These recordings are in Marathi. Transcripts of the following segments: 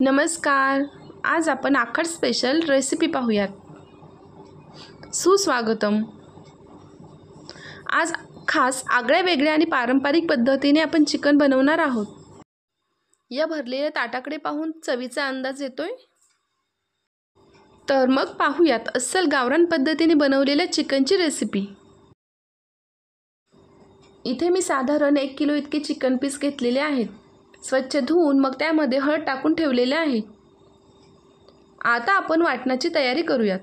नमस्कार. आज आपण आखाड स्पेशल रेसिपी पाहूयात. सुस्वागतम. आज खास आगळ्या वेगळ्या आणि पारंपरिक पद्धतीने आपण चिकन बनवणार आहोत. या भरलेल्या ताटाकडे पाहून चवीचा अंदाज येतोय. तर मग पाहूयात अस्सल गावरान पद्धतीने बनवलेल्या चिकनची रेसिपी. इथे मी साधारण 1 किलो इतके चिकन पीस घेतलेले आहेत. स्वच्छ धुवून मग त्यामध्ये हळद टाकून ठेवलेले आहे. आता आपण वाटणाची तयारी करूयात.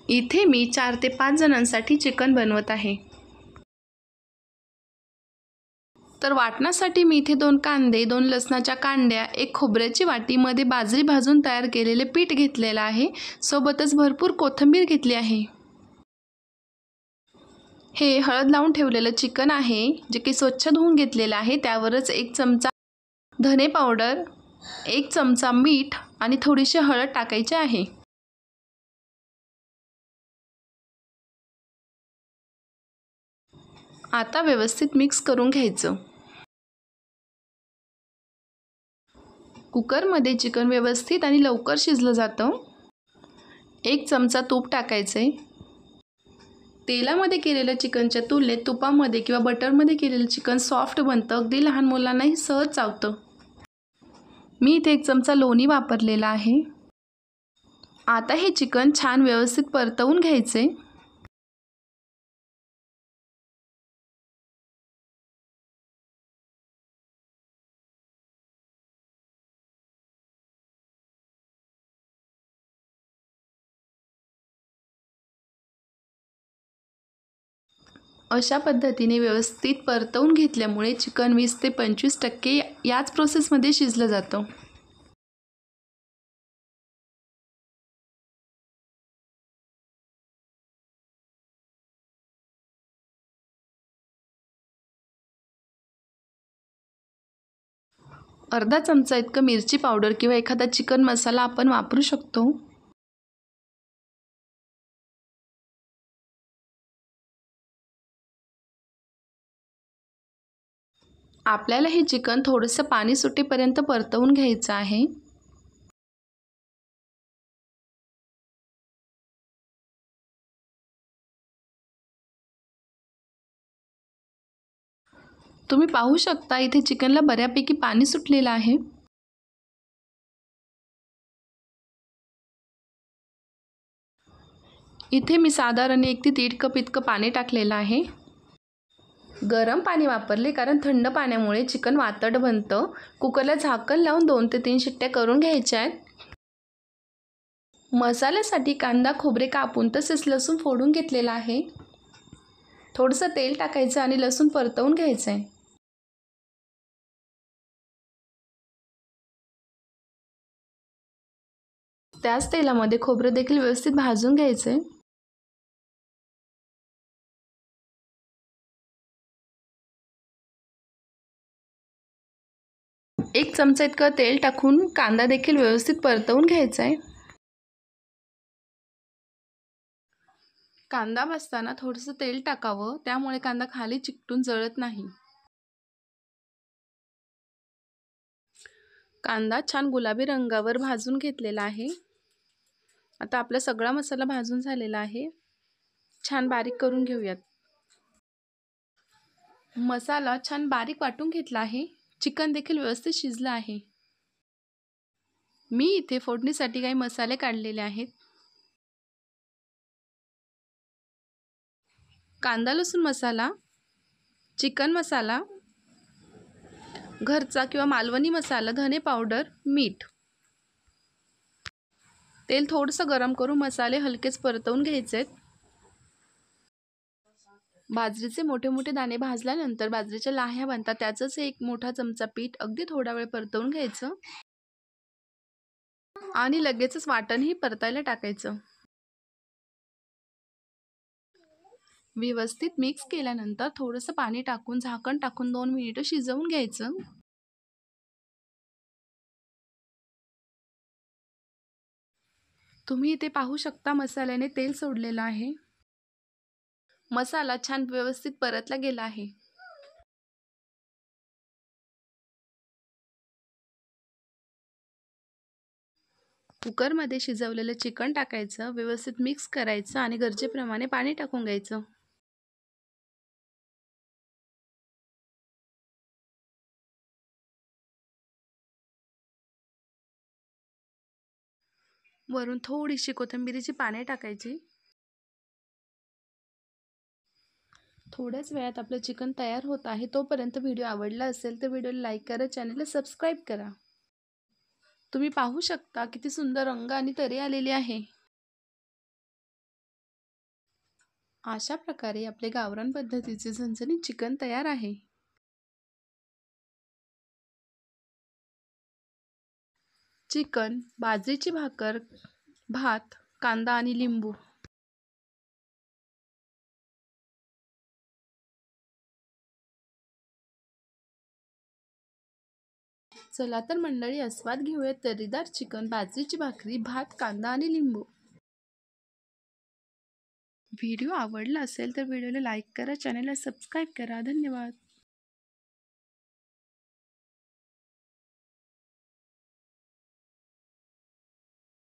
इथे मी 4 ते 5 जणांसाठी चिकन बनवत आहे. तर वाटणासाठी मी इथे 2 कांदे, 2 लसणाच्या कांड्या, 1 खोबऱ्याची वाटी, मध्ये बाजरी भाजून तयार केलेले पीठ घेतलेलं आहे. सोबतच भरपूर कोथिंबीर घेतली आहे. हे हळद लावून ठेवलेलं चिकन आहे, जे की स्वच्छ धुवून घेतलेलं आहे. त्यावरच 1 चमचा धने पावडर, 1 चमचा मीठ आणि थोडीशी हळद टाकायची आहे. आता व्यवस्थित मिक्स करून घ्यायचं. कुकरमध्ये चिकन व्यवस्थित आणि लवकर शिजलं जातं. 1 चमचा तूप टाकायचे. तेलामध्ये केलेलं चिकनच्या तुलनेत तुपामध्ये किंवा बटरमध्ये केलेलं चिकन सॉफ्ट बनतं. अगदी लहान मुलांनाही सहज चावतं. मी इथे 1 चमचा लोणी वापरलेला आहे. आता हे चिकन छान व्यवस्थित परतवून घ्यायचे. अशा पद्धतीने व्यवस्थित परतवून घेतल्यामुळे चिकन 20 ते 25% याच प्रोसेसमध्ये शिजलं जातं. अर्धा चमचा इतकं मिरची पावडर किंवा एखादा चिकन मसाला आपण वापरू शकतो. आपल्याला हे चिकन थोडंसं पाणी सुटेपर्यंत परतवून घ्यायचं आहे. तुम्ही पाहू शकता इथे चिकनला बऱ्यापैकी पाणी सुटलेलं आहे. इथे मी साधारण 1 ते 1.5 कप इतकं पाणी टाकलेलं आहे. गरम पाणी वापरले कारण थंड पाण्यामुळे चिकन वातड बनतं. कुकरला झाकण लावून 2 ते 3 शिट्ट्या करून घ्यायच्या आहेत. मसाल्यासाठी कांदा, खोबरे कापून तसेच लसूण फोडून घेतलेला आहे. थोडंसं तेल टाकायचं आणि लसूण परतवून घ्यायचं आहे. त्याच तेलामध्ये खोबरं देखील व्यवस्थित भाजून घ्यायचं आहे. एक चमचा इतकं तेल टाकून कांदा देखील व्यवस्थित परतवून घ्यायचा आहे. कांदा भाजताना थोडंसं तेल टाकावं, त्यामुळे कांदा खाली चिकटून जळत नाही. कांदा छान गुलाबी रंगावर भाजून घेतलेला आहे. आता आपला सगळा मसाला भाजून झालेला आहे. छान बारीक करून घेऊयात. मसाला छान बारीक वाटून घेतला आहे. चिकन देखील व्यवस्थित शिजलं आहे. मी इथे फोडणीसाठी काही मसाले काढलेले आहेत. कांदा लसूण मसाला, चिकन मसाला, घरचा किंवा मालवणी मसाला, धने पावडर, मीठ. तेल थोडंसं गरम करून मसाले हलकेच परतवून घ्यायचे. बाजरीचे मोठे मोठे दाणे भाजल्यानंतर बाजरीच्या लाह्या बनतात. त्याचंच 1 मोठा चमचा पीठ अगदी थोडा वेळ परतवून घ्यायचं आणि लगेचच वाटणही परतायला टाकायचं. व्यवस्थित मिक्स केल्यानंतर थोडंसं पाणी टाकून झाकण टाकून 2 मिनिटं शिजवून घ्यायचं. तुम्ही इथे पाहू शकता मसाल्याने तेल सोडलेलं आहे. मसाला छान व्यवस्थित परतला गेला आहे. कुकरमध्ये शिजवलेलं चिकन टाकायचं, व्यवस्थित मिक्स करायचं आणि गरजेप्रमाणे पाणी टाकून घ्यायचं. वरून थोडीशी कोथिंबीरीची पाने टाकायची. थोड्याच वेळात आपलं चिकन तयार होत आहे. तोपर्यंत व्हिडिओ आवडला असेल तर व्हिडिओला लाईक करा, चॅनलला सबस्क्राईब करा. तुम्ही पाहू शकता किती सुंदर रंग आणि तरी आलेली आहे. अशा प्रकारे आपले गावरान पद्धतीचे झणझणीत चिकन तयार आहे. चिकन, बाजरीची भाकर, भात, कांदा आणि लिंबू. चला तर मंडळी, आस्वाद घेऊया तर्रीदार चिकन, बाजरीची भाकरी, भात, कांदा आणि लिंबू. व्हिडिओ आवडला असेल तर व्हिडिओला लाईक करा, चॅनलला सबस्क्राईब करा. धन्यवाद.